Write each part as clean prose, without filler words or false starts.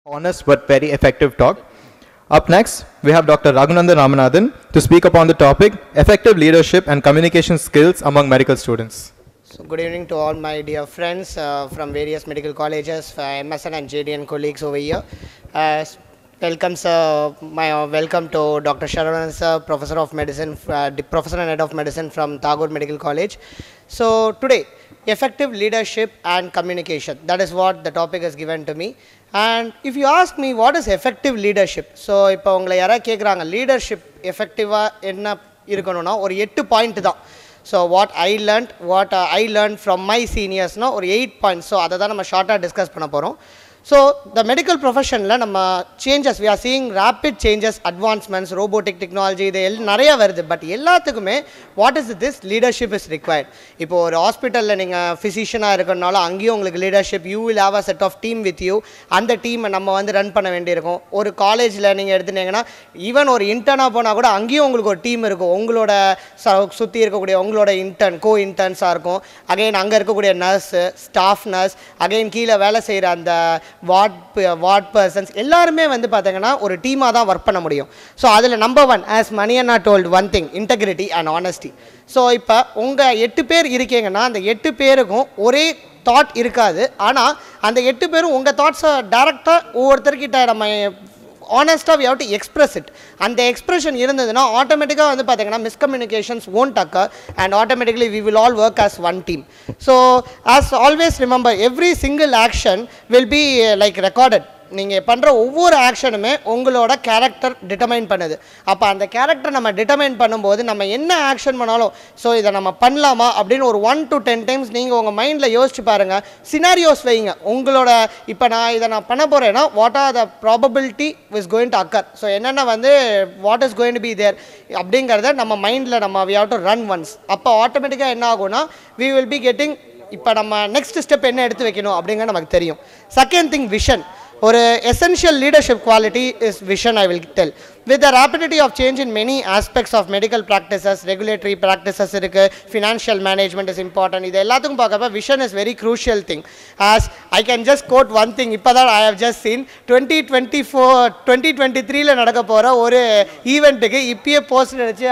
Honest but very effective talk. Up next, we have Dr. Raghunandan to speak upon the topic effective leadership and communication skills among medical students. So good evening to all my dear friends from various medical colleges, MSN and JDN colleagues over here. Welcome to Dr. Raghunandan sir, Professor of Medicine, Professor and Head of Medicine from Tagore Medical College. So today, effective leadership and communication. That is what the topic is given to me. And if you ask me what is effective leadership, so இப்போ உங்களை யாராவது கேட்குறாங்க leadership effective-ஆ என்ன இருக்கணும்னா ஒரு 8 point தான். So what I learned from my seniors ஒரு 8 points. So அதை தான் நம்ம ஷார்ட்டாக டிஸ்கஸ் பண்ண போகிறோம். So the medical profession la நம்ம changes, we are seeing rapid changes, advancements, robotic technology இது நிறைய வருது. பட் எல்லாத்துக்குமே what is this leadership is required. இப்போ ஒரு ஹாஸ்பிட்டலில் நீங்கள் ஃபிசிஷியனாக இருக்கனால அங்கேயும் உங்களுக்கு leadership, you will have a set of team with you. அந்த டீமை நம்ம வந்து ரன் பண்ண வேண்டியிருக்கும். ஒரு காலேஜில் நீங்கள் எடுத்துட்டீங்கன்னா ஈவன் ஒரு இன்டர்னாக போனால் கூட அங்கேயும் உங்களுக்கு ஒரு டீம் இருக்கும். உங்களோட சுற்றி இருக்கக்கூடிய உங்களோட கோ இன்டர்ன்ஸாக இருக்கும். அகைன் அங்கே இருக்கக்கூடிய நர்ஸு, ஸ்டாஃப் நர்ஸ், அகைன் கீழே வேலை செய்கிற அந்த வார்ட் பர்சன்ஸ் எல்லாருமே வந்து பார்த்தீங்கன்னா ஒரு டீமாக தான் ஒர்க் பண்ண முடியும். ஸோ அதில் number 1 as மணியண்ணா told one thing, integrity and honesty. So இப்போ உங்கள் 8 பேர் இருக்கீங்கன்னா அந்த 8 பேருக்கும் ஒரே தாட் இருக்காது. ஆனால் அந்த 8 பேரும் உங்கள் தாட்ஸை டைரெக்டாக ஒவ்வொருத்தர்கிட்ட நம்ம honestly we have to express it. And the expression இருந்ததுன்னா ஆட்டோமேட்டிக்காக வந்து பார்த்தீங்கன்னா miscommunications won't occur and automatically we will all work as one team. So as always remember, every single action will be like recorded. நீங்கள் பண்ணுற ஒவ்வொரு ஆக்ஷனுமே உங்களோட character determine பண்ணுது. அப்போ அந்த கேரக்டர் நம்ம டிட்டர்மைன் பண்ணும்போது நம்ம என்ன ஆக்ஷன் பண்ணாலும் ஸோ இதை நம்ம பண்ணலாமா அப்படின்னு ஒரு 1 to 10 டைம்ஸ் நீங்கள் உங்கள் மைண்டில் யோசிச்சு பாருங்கள். சினாரியோஸ் வைங்க. உங்களோட இப்போ நான் பண்ண போகிறேன்னா what are the probability is going to occur. So என்னென்ன வந்து what is going to be there அப்படிங்கிறத நம்ம மைண்டில் நம்ம we have to run once. அப்போ ஆட்டோமேட்டிக்காக என்ன ஆகும்னா வி வில் பி கெட்டிங் இப்போ நம்ம நெக்ஸ்ட் ஸ்டெப் என்ன எடுத்து வைக்கணும் அப்படிங்கிறது நமக்கு தெரியும். Second thing, vision. ஒரு essential leadership quality is vision, I will tell. With the rapidity of change in many aspects of medical practices, regulatory practices இருக்கு, financial management is important. இது எல்லாத்துக்கும் பார்க்கப்ப vision is very crucial thing. As I can just quote one thing, இப்போதான் I have just seen 2023ல நடக்க போகிற ஒரு ஈவெண்ட்டுக்கு இப்பயே post அடிச்சு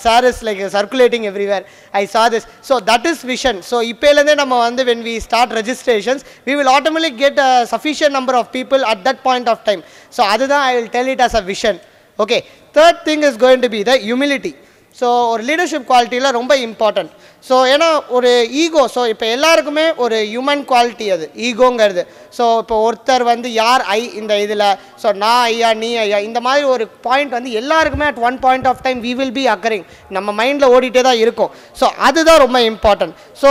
sir is like circulating everywhere. I saw this. So that is vision. So இப்போலேருந்தே நம்ம வந்து when we start registrations, we will automatically get a sufficient number of people at that point of time. So அதுதான் I will tell it as a vision. Okay, third thing is going to be the humility. So ஒரு leadership குவாலிட்டியில் ரொம்ப important. So ஏன்னா ஒரு ego, so இப்போ எல்லாருக்குமே ஒரு human quality அது ஈகோங்கிறது. ஸோ இப்போ ஒருத்தர் வந்து யார் இந்த இதில், ஸோ நான் ஐயா நீ ஐயா இந்த மாதிரி ஒரு பாயிண்ட் வந்து எல்லாருக்குமே at one point of time we will be occurring, நம்ம மைண்டில் ஓடிட்டே தான் இருக்கும். ஸோ அதுதான் ரொம்ப இம்பார்ட்டன்ட். ஸோ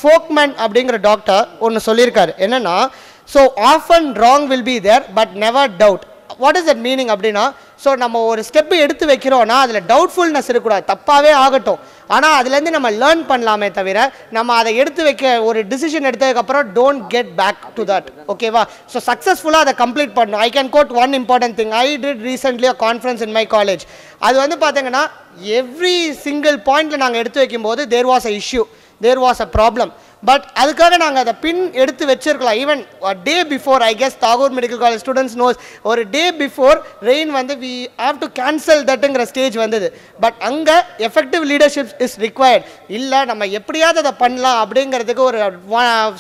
ஃபோக்மேன் அப்படிங்கிற டாக்டர் ஒன்று சொல்லியிருக்காரு என்னென்னா, so often wrong will be there but never doubt. What is that meaning அப்படின்னா, ஸோ நம்ம ஒரு ஸ்டெப்பு எடுத்து வைக்கிறோன்னா அதில் டவுட்ஃபுல்னஸ் இருக்கக்கூடாது, தப்பாகவே ஆகட்டும். ஆனால் அதுலேருந்து நம்ம லேர்ன் பண்ணலாமே தவிர நம்ம அதை எடுத்து வைக்க ஒரு டிசிஷன் எடுத்ததுக்கப்புறம் don't get back to that. ஓகேவா? ஸோ சக்ஸஸ்ஃபுல்லாக அதை கம்ப்ளீட் பண்ணணும். I can quote one important thing. I did recently a conference in my college. அது வந்து பார்த்தீங்கன்னா எவ்ரி சிங்கிள் பாயிண்டில் நாங்கள் எடுத்து வைக்கும்போது there was a issue, there was a problem. But அதுக்காக நாங்கள் அதை பின் எடுத்து வச்சிருக்கலாம். Even day before, I guess Tagore medical college students knows, ஒரு டே பிஃபோர் ரெயின் வந்து வி ஹாவ் டு கேன்சல் தட்டுங்கிற ஸ்டேஜ் வந்தது. பட் அங்கே எஃபெக்டிவ் லீடர்ஷிப் இஸ் ரிக்வயர்ட். இல்லை நம்ம எப்படியாவது அதை பண்ணலாம் அப்படிங்கிறதுக்கு ஒரு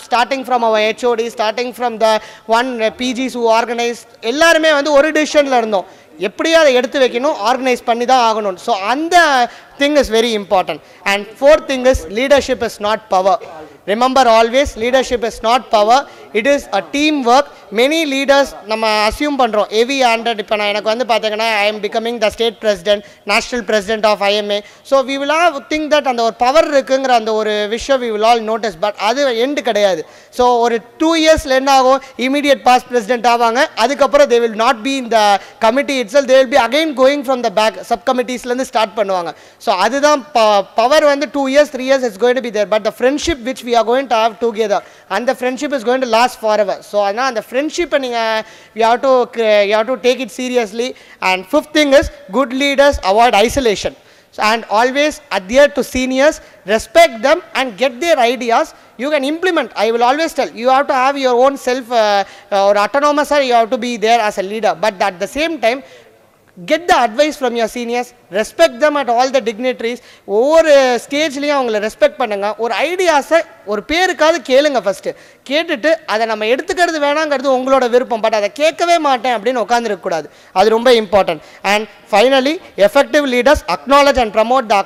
starting from our HOD, starting from the one PGs who organise, எல்லாருமே வந்து ஒரு டிசிஷனில் இருந்தோம், எப்படியோ அதை எடுத்து வைக்கணும், ஆர்கனைஸ் பண்ணி தான் ஆகணும். ஸோ அந்த thing is very important. And fourth thing is leadership is not power. Remember always, leadership is not power, it is a teamwork. Many leaders நம்ம assume பண்ணுறோம் heavy handed. இப்போ நான் எனக்கு வந்து பார்த்தீங்கன்னா I am becoming the state president, national president of IMA. So we will all think that அந்த ஒரு power இருக்குங்கிற அந்த ஒரு விஷயம் we will all notice. But அது எண்டு கிடையாது. ஸோ ஒரு 2 yearsல என்ன ஆகும், immediate past president ஆவாங்க. அதுக்கப்புறம் they will not be in the committee itself, they will be again going from the back, subcommitteesலேருந்து ஸ்டார்ட் பண்ணுவாங்க. ஸோ அதுதான் பவர் வந்து 2 years 3 years is going to be there. But the friendship which we are going to have together, and the friendship is going to last forever. So அதனால் அந்த friendship நீங்கள் you have to take it seriously. And fifth thing is good leaders avoid isolation. and always adhere to seniors, respect them and get their ideas. You can implement. I will always tell you have to have your own self or autonomous, or you have to be there as a leader, but at the same time get the advice from your seniors, respect them at all the dignitaries. ஒவ்வொரு ஸ்டேஜ்லையும் அவங்கள respect பண்ணுங்க. ஒரு ஐடியாஸை ஒரு பேருக்காவது கேளுங்க first. கேட்டுட்டு அதை நம்ம எடுத்துக்கிறது வேணாங்கிறது உங்களோட விருப்பம், பட் அதை கேட்கவே மாட்டேன் அப்படின்னு உட்காந்துருக்கக்கூடாது. அது ரொம்ப important. And finally effective leaders acknowledge and promote the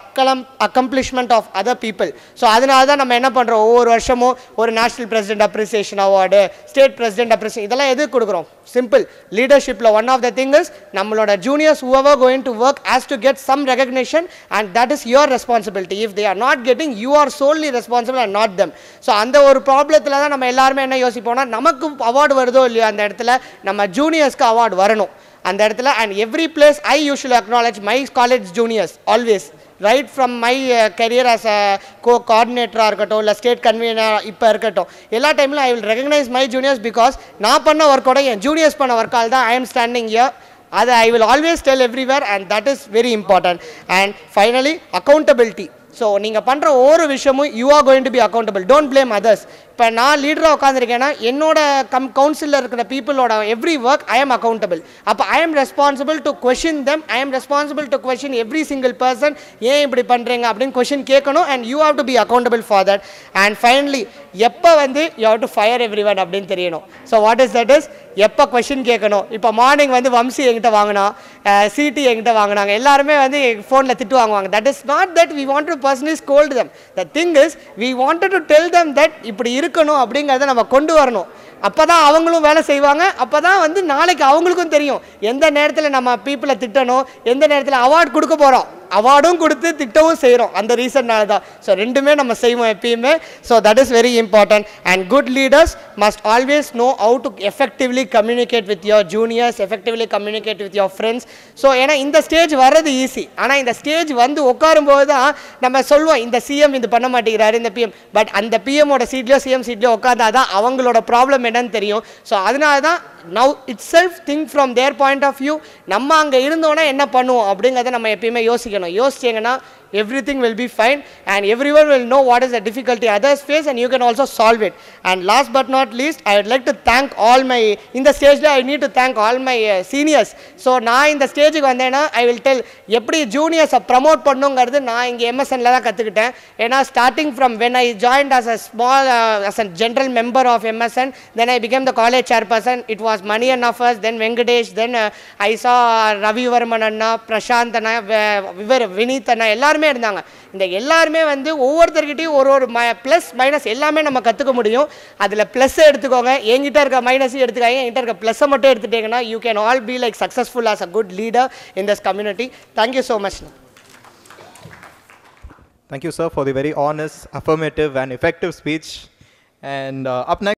accomplishment of other people. So அதனால தான் நம்ம என்ன பண்ணுறோம், ஒவ்வொரு வருஷமும் ஒரு national president appreciation award, state president appreciation, இதெல்லாம் எதுக்கு கொடுக்குறோம்? சிம்பிள். லீடர்ஷிப்பில் one of the thing is நம்மளோட juniors whoever going to work has to get some recognition, and that is your responsibility. If they are not getting, you are solely responsible and not them. So அந்த ஒரு ப்ராப்ளத்தில் தான் நம்ம எல்லாருமே என்ன யோசிப்போம்னா, நமக்கு award வருதோ இல்லையோ அந்த இடத்துல நம்ம ஜூனியர்ஸ்க்கு அவார்டு வரணும் அந்த இடத்துல. And every place I usually acknowledge my college juniors always. Right from my career as a கோஆர்டினேட்டராக இருக்கட்டும், இல்லை ஸ்டேட் கன்வீனர் இப்போ இருக்கட்டும், எல்லா டைம்லையும் I will recognise my juniors, because நான் பண்ண ஒர்க்கோட என் ஜூனியர்ஸ் பண்ண ஒர்க்கால் தான் I am standing here. That I will always tell everywhere, and that is very important. And finally, accountability. So நீங்கள் பண்ணுற ஒவ்வொரு விஷயமும் you are going to be accountable. Don't blame others. இப்போ நான் லீடராக உட்காந்துருக்கேன்னா என்னோட கவுன்சிலில் இருக்கிற பீப்புளோட every work I am accountable. அப்போ I am responsible to question them. I am responsible to question every single person. ஏன் இப்படி பண்ணுறீங்க அப்படின்னு கொஷின் கேட்கணும், and you have to be accountable for that. And finally எப்போ you have to fire every one அப்படின்னு தெரியணும். So what is that is, எப்போ question கேட்கணும். இப்போ மார்னிங் வம்சி என்கிட்ட வாங்கினா, சிடி என்கிட்ட வாங்கினாங்க, எல்லாருமே ஃபோனில் திட்டு வாங்குவாங்க. That is not that we want to personally scold them. The thing is we wanted to tell them that இப்படி இருக்கணும் அப்படிங்கிறத நம்ம கொண்டு வரணும். அப்போ தான் அவங்களும் வேலை செய்வாங்க. அப்போ தான் நாளைக்கு அவங்களுக்கும் தெரியும் எந்த நேரத்தில் நம்ம பீப்புளை திட்டணும், எந்த நேரத்தில் அவார்டு கொடுக்க போகிறோம். அவார்டும் கொடுத்து திட்டவும் செய்கிறோம் அந்த ரீசன்னால தான். ஸோ ரெண்டுமே நம்ம செய்வோம் எப்பயுமே. So that is very important. And good leaders must always know how to effectively communicate with your juniors, effectively communicate with your friends. So ஏன்னா இந்த ஸ்டேஜ் வர்றது ஈஸி, ஆனால் இந்த ஸ்டேஜ் உட்காரும்போது தான் நம்ம சொல்லுவோம் இந்த சிஎம் இது பண்ண மாட்டேங்கிறாரு, இந்த பிஎம். பட் அந்த பிஎம்மோட சீட்லையோ சிஎம் சீட்லையோ உட்காந்தாதான் அவங்களோட ப்ராப்ளம் என்னன்னு தெரியும். ஸோ அதனால தான் now itself think from their point of view. நம்ம அங்கே இருந்தோன்னா என்ன பண்ணுவோம் அப்படிங்கிறத நம்ம எப்பயுமே யோசிச்சிங்கன்னா everything will be fine, and everyone will know what is the difficulty others face, and you can also solve it. And last but not least, I would like to thank all my, in the stage I need to thank all my seniors. So நான் இந்த ஸ்டேஜுக்கு வந்தேன்னா I will tell எப்படி ஜூனியர்ஸை promote பண்ணுங்கிறது நான் இங்கே எம்எஸ்என்ல தான் கற்றுக்கிட்டேன். ஏன்னா starting from when I joined as a small as a general member of MSN, then I became the college chairperson. It was Mani Anna first, then Venkatesh, then I saw Ravi Varman Anna, Prashant Anna, Vinith Anna, எல்லாருமே இருந்தாங்க. இந்த எல்லாருமே ஒவ்வொருத்தர்கிட்டையும் ஒரு plus minus எல்லாமே நம்ம கற்றுக்க முடியும். அதில் ப்ளஸ்ஸை எடுத்துக்கோங்க, என்கிட்ட இருக்க மைனஸையும் எடுத்துக்காங்க, என்கிட்ட இருக்க ப்ளஸ்ஸை மட்டும் எடுத்துட்டீங்கன்னா you can all be like successful as a good leader in this community. Thank you so much. Thank you, sir, for the very honest, affirmative and effective speech. And up next